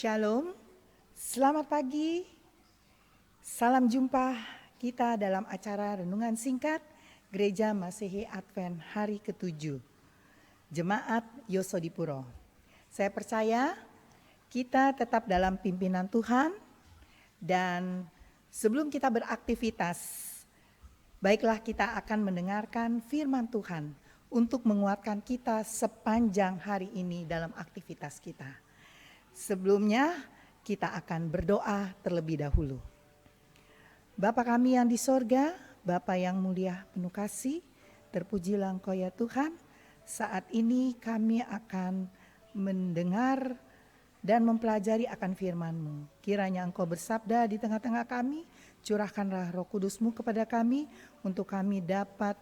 Shalom, selamat pagi, salam jumpa kita dalam acara renungan singkat Gereja Masehi Advent hari ke-7, Jemaat Yosodipuro. Saya percaya kita tetap dalam pimpinan Tuhan dan sebelum kita beraktivitas, baiklah kita akan mendengarkan firman Tuhan untuk menguatkan kita sepanjang hari ini dalam aktivitas kita. Sebelumnya kita akan berdoa terlebih dahulu. Bapa kami yang di sorga, Bapa yang mulia penuh kasih, terpujilah Engkau ya Tuhan. Saat ini kami akan mendengar dan mempelajari akan firman-Mu. Kiranya Engkau bersabda di tengah-tengah kami, curahkanlah Roh Kudus-Mu kepada kami untuk kami dapat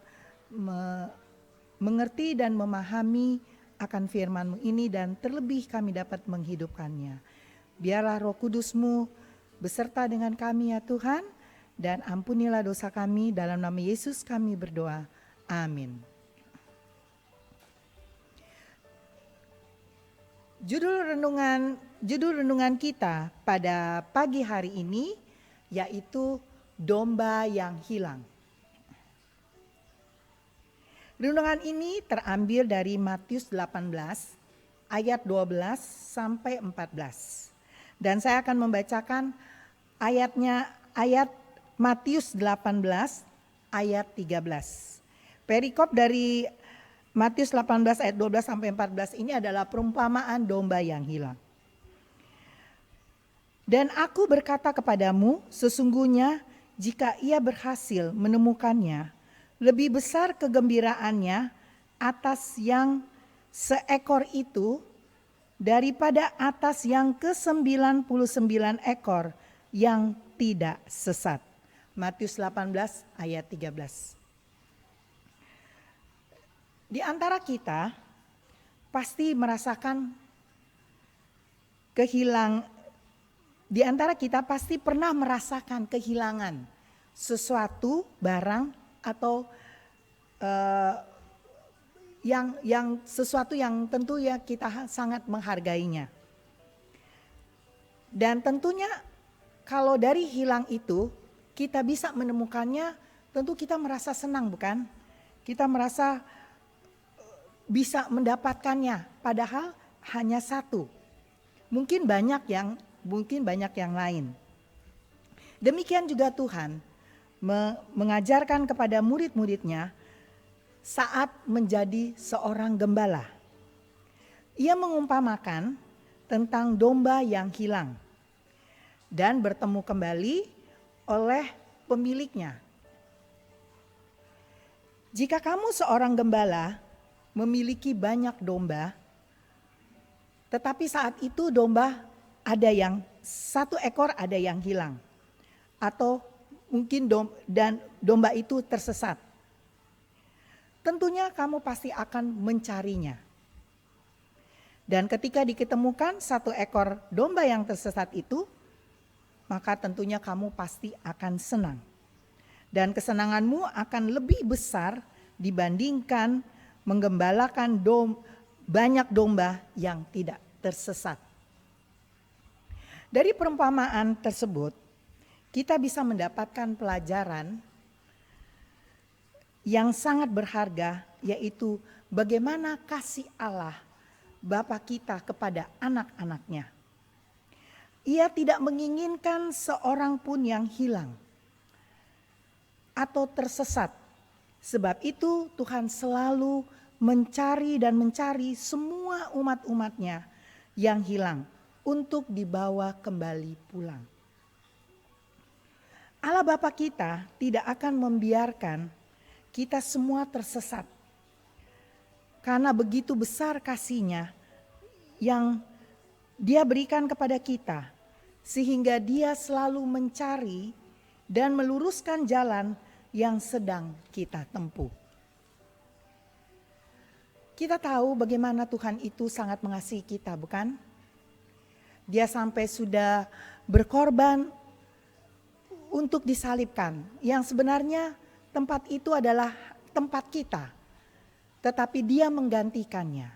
mengerti dan memahami akan firman-Mu ini dan terlebih kami dapat menghidupkannya. Biarlah Roh Kudus-Mu beserta dengan kami ya Tuhan, dan ampunilah dosa kami, dalam nama Yesus kami berdoa. Amin. Judul renungan kita pada pagi hari ini yaitu domba yang hilang. Renungan ini terambil dari Matius 18 ayat 12 sampai 14. Dan saya akan membacakan ayat Matius 18 ayat 13. Perikop dari Matius 18 ayat 12 sampai 14 ini adalah perumpamaan domba yang hilang. Dan aku berkata kepadamu, sesungguhnya jika ia berhasil menemukannya, lebih besar kegembiraannya atas yang seekor itu daripada atas yang ke-99 ekor yang tidak sesat. Matius 18 ayat 13. Di antara kita pasti merasakan di antara kita pasti pernah merasakan kehilangan sesuatu barang atau sesuatu yang tentu ya kita sangat menghargainya. Dan tentunya kalau dari hilang itu kita bisa menemukannya, tentu kita merasa senang, bukan? Kita merasa bisa mendapatkannya, padahal hanya satu. Mungkin banyak yang lain. Demikian juga Tuhan mengajarkan kepada murid-muridnya saat menjadi seorang gembala. Ia mengumpamakan tentang domba yang hilang dan bertemu kembali oleh pemiliknya. Jika kamu seorang gembala memiliki banyak domba, tetapi saat itu domba ada yang satu ekor ada yang hilang, atau mungkin domba itu tersesat. Tentunya kamu pasti akan mencarinya. Dan ketika diketemukan satu ekor domba yang tersesat itu, maka tentunya kamu pasti akan senang. Dan kesenanganmu akan lebih besar dibandingkan menggembalakan banyak domba yang tidak tersesat. Dari perumpamaan tersebut, kita bisa mendapatkan pelajaran yang sangat berharga, yaitu bagaimana kasih Allah Bapa kita kepada anak-anaknya. Ia tidak menginginkan seorang pun yang hilang atau tersesat. Sebab itu Tuhan selalu mencari semua umat-umatnya yang hilang untuk dibawa kembali pulang. Allah Bapa kita tidak akan membiarkan kita semua tersesat. Karena begitu besar kasih-Nya yang Dia berikan kepada kita, sehingga Dia selalu mencari dan meluruskan jalan yang sedang kita tempuh. Kita tahu bagaimana Tuhan itu sangat mengasihi kita, bukan? Dia sampai sudah berkorban untuk disalibkan, yang sebenarnya tempat itu adalah tempat kita, tetapi Dia menggantikannya.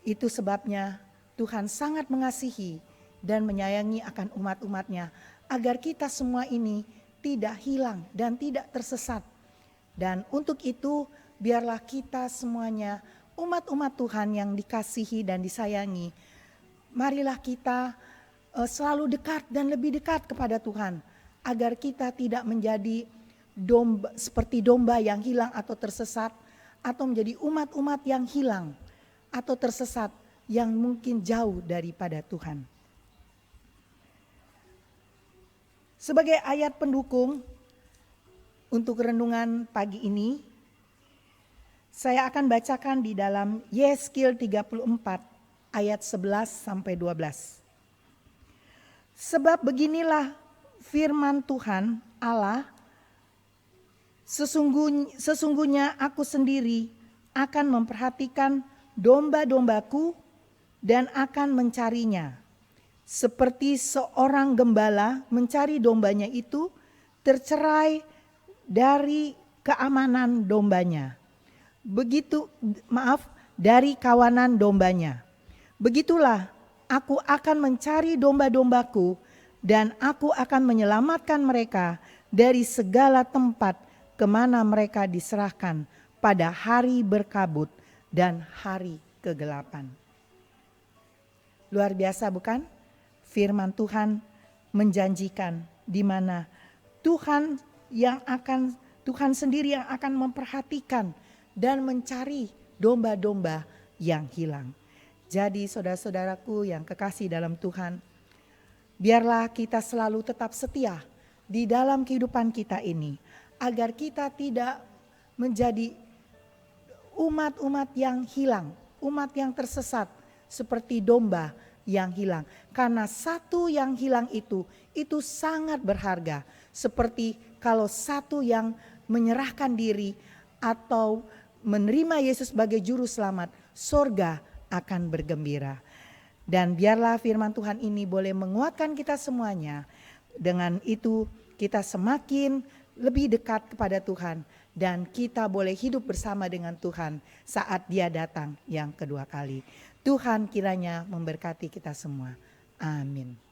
Itu sebabnya Tuhan sangat mengasihi dan menyayangi akan umat-umatnya, agar kita semua ini tidak hilang dan tidak tersesat. Dan untuk itu biarlah kita semuanya umat-umat Tuhan yang dikasihi dan disayangi, marilah kita selalu dekat dan lebih dekat kepada Tuhan, agar kita tidak menjadi seperti domba yang hilang atau tersesat, atau menjadi umat-umat yang hilang atau tersesat yang mungkin jauh daripada Tuhan. Sebagai ayat pendukung untuk renungan pagi ini, saya akan bacakan di dalam Yeskil 34 ayat 11 sampai 12. Sebab beginilah firman Tuhan Allah, sesungguhnya aku sendiri akan memperhatikan domba-dombaku dan akan mencarinya. Seperti seorang gembala mencari dombanya itu tercerai dari keamanan dombanya. Dari kawanan dombanya. Begitulah aku akan mencari domba-dombaku dan aku akan menyelamatkan mereka dari segala tempat kemana mereka diserahkan pada hari berkabut dan hari kegelapan. Luar biasa bukan? Firman Tuhan menjanjikan di mana Tuhan sendiri yang akan memperhatikan dan mencari domba-domba yang hilang. Jadi saudara-saudaraku yang kekasih dalam Tuhan, biarlah kita selalu tetap setia di dalam kehidupan kita ini, agar kita tidak menjadi umat-umat yang hilang, umat yang tersesat seperti domba yang hilang. Karena satu yang hilang itu sangat berharga. Seperti kalau satu yang menyerahkan diri atau menerima Yesus sebagai juru selamat, sorga akan bergembira. Dan biarlah firman Tuhan ini boleh menguatkan kita semuanya. Dengan itu kita semakin lebih dekat kepada Tuhan, dan kita boleh hidup bersama dengan Tuhan saat Dia datang yang kedua kali. Tuhan kiranya memberkati kita semua. Amin.